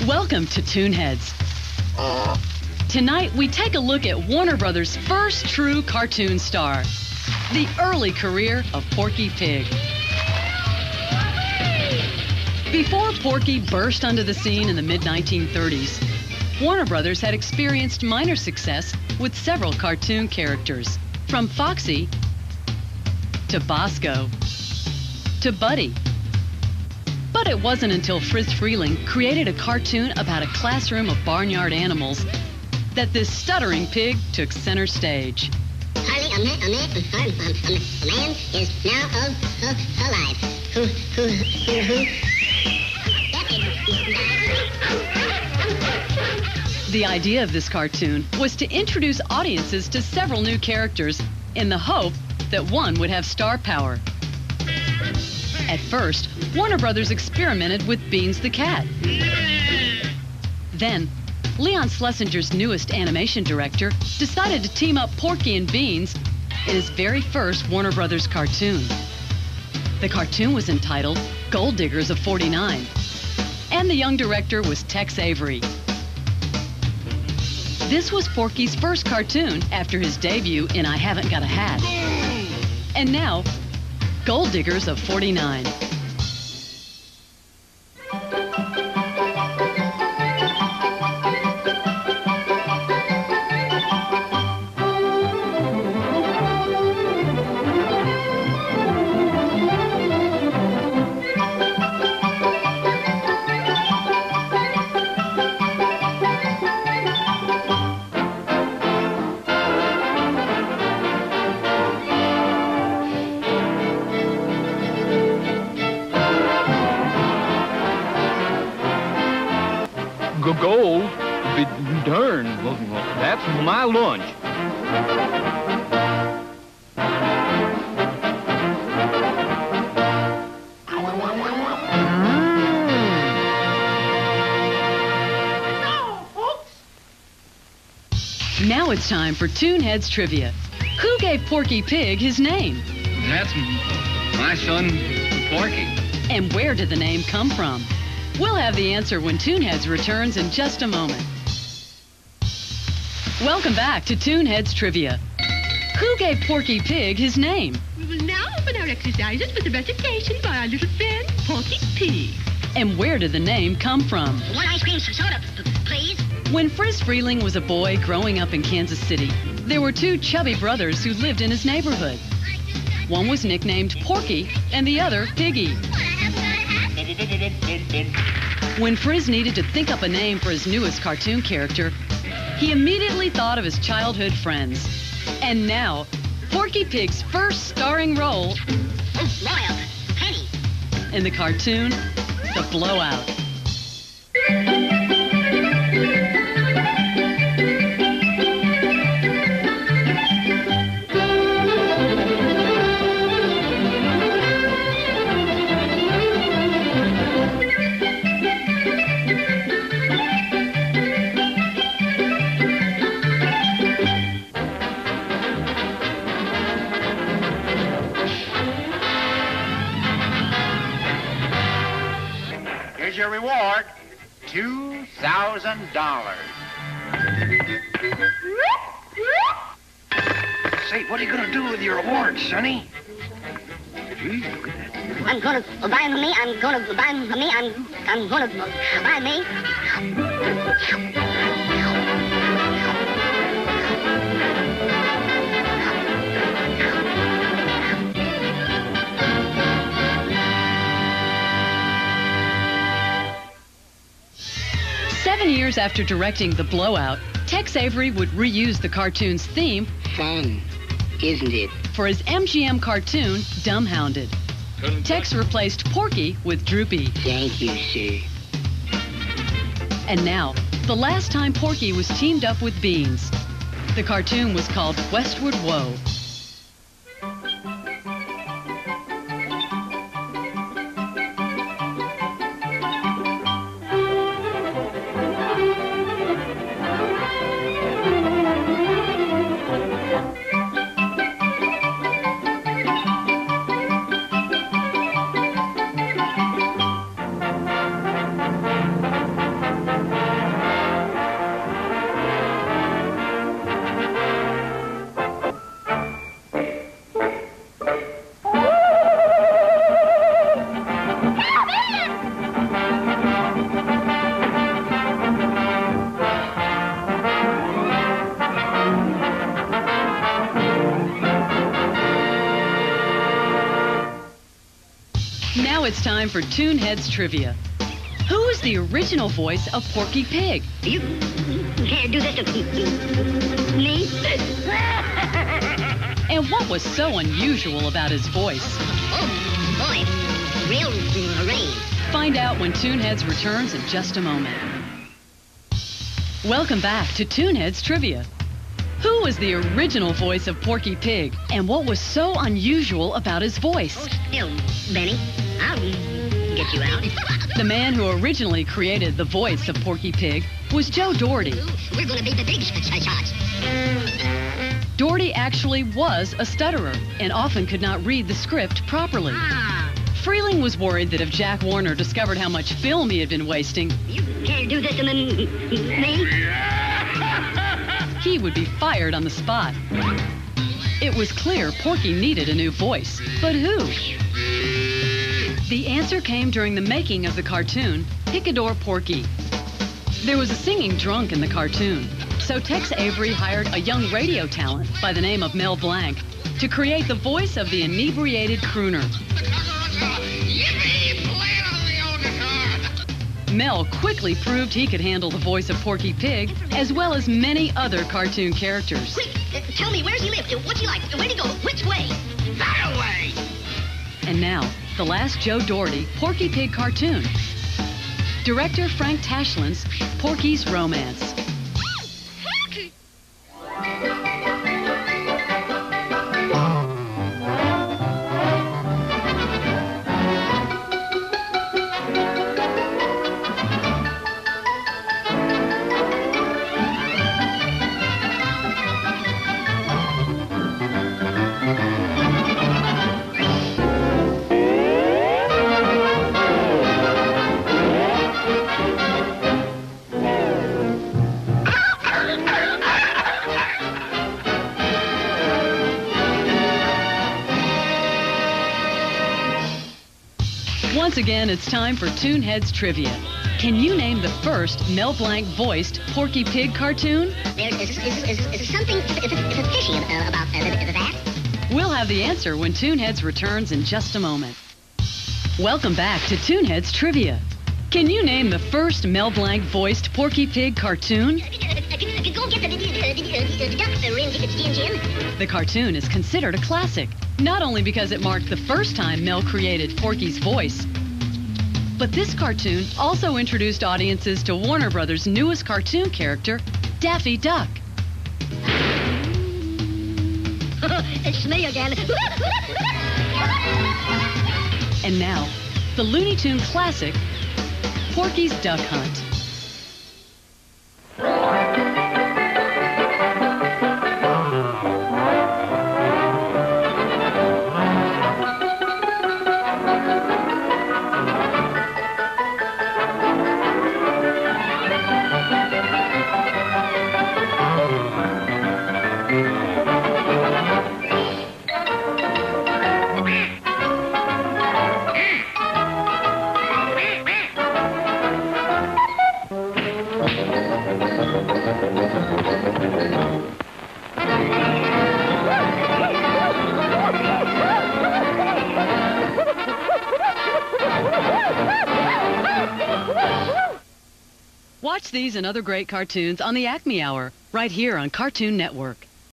Welcome to Toonheads. Tonight, we take a look at Warner Brothers' first true cartoon star, the early career of Porky Pig. Before Porky burst onto the scene in the mid-1930s, Warner Brothers had experienced minor success with several cartoon characters, from Foxy to Bosco to Buddy. But it wasn't until Friz Freleng created a cartoon about a classroom of barnyard animals that this stuttering pig took center stage. Hardly a man is now alive. The idea of this cartoon was to introduce audiences to several new characters in the hope that one would have star power. At first, Warner Brothers experimented with Beans the cat. Then, Leon Schlesinger's newest animation director decided to team up Porky and Beans in his very first Warner Brothers cartoon. The cartoon was entitled Gold Diggers of 49, and the young director was Tex Avery. This was Porky's first cartoon after his debut in I Haven't Got a Hat. And now, Gold Diggers of 49. Gold? Be darned. That's my lunch. Now it's time for Toonheads Trivia. Who gave Porky Pig his name? That's my son, Porky. And where did the name come from? We'll have the answer when Toonheads returns in just a moment. Welcome back to Toonheads Trivia. Who gave Porky Pig his name? We will now open our exercises with the recitation by our little friend, Porky Pig. And where did the name come from? One ice cream soda, please. When Friz Freleng was a boy growing up in Kansas City, there were two chubby brothers who lived in his neighborhood. One was nicknamed Porky and the other Piggy. When Friz needed to think up a name for his newest cartoon character, he immediately thought of his childhood friends. And now, Porky Pig's first starring role Loyal, Penny. in the cartoon, The Blowout. 'Here's your reward, $2,000. Say, what are you gonna do with your award, Sonny? Gee, look at that. I'm gonna buy me. I'm gonna buy me. I'm gonna buy me. 7 years after directing The Blowout, Tex Avery would reuse the cartoon's theme Fun, isn't it? for his MGM cartoon, Dumbhounded. Tex replaced Porky with Droopy. Thank you, sir. And now, the last time Porky was teamed up with Beans. The cartoon was called Westward Woe. it's time for Toonheads Trivia. Who is the original voice of Porky Pig? You can't do this to me. And what was so unusual about his voice? Oh, boy. Real rain. Find out when Toonheads returns in just a moment. Welcome back to Toonheads Trivia. Who was the original voice of Porky Pig? And what was so unusual about his voice? Oh, still, Benny. I'll get you out. The man who originally created the voice of Porky Pig was Joe Doherty. We're going to be the big shots. Doherty actually was a stutterer and often could not read the script properly. Freeling was worried that if Jack Warner discovered how much film he had been wasting, You can't do this to me. he would be fired on the spot. It was clear Porky needed a new voice, but who? The answer came during the making of the cartoon, Picador Porky. There was a singing drunk in the cartoon, so Tex Avery hired a young radio talent by the name of Mel Blanc to create the voice of the inebriated crooner. Mel quickly proved he could handle the voice of Porky Pig, as well as many other cartoon characters. Quick, tell me, where's he live? What's he like? Where'd he go? Which way? That way! And now, the last Joe Doherty Porky Pig cartoon. Director Frank Tashlin's Porky's Romance. Once again, it's time for Toonheads Trivia. Can you name the first Mel Blanc voiced Porky Pig cartoon? There's something fishy about that. We'll have the answer when Toonheads returns in just a moment. Welcome back to Toonheads Trivia. Can you name the first Mel Blanc voiced Porky Pig cartoon? Go get the duck gin. The cartoon is considered a classic, not only because it marked the first time Mel created Porky's voice, but this cartoon also introduced audiences to Warner Brothers' newest cartoon character, Daffy Duck. It's me again. And now, the Looney Tune classic, Porky's Duck Hunt. Watch these and other great cartoons on the Acme Hour, right here on Cartoon Network.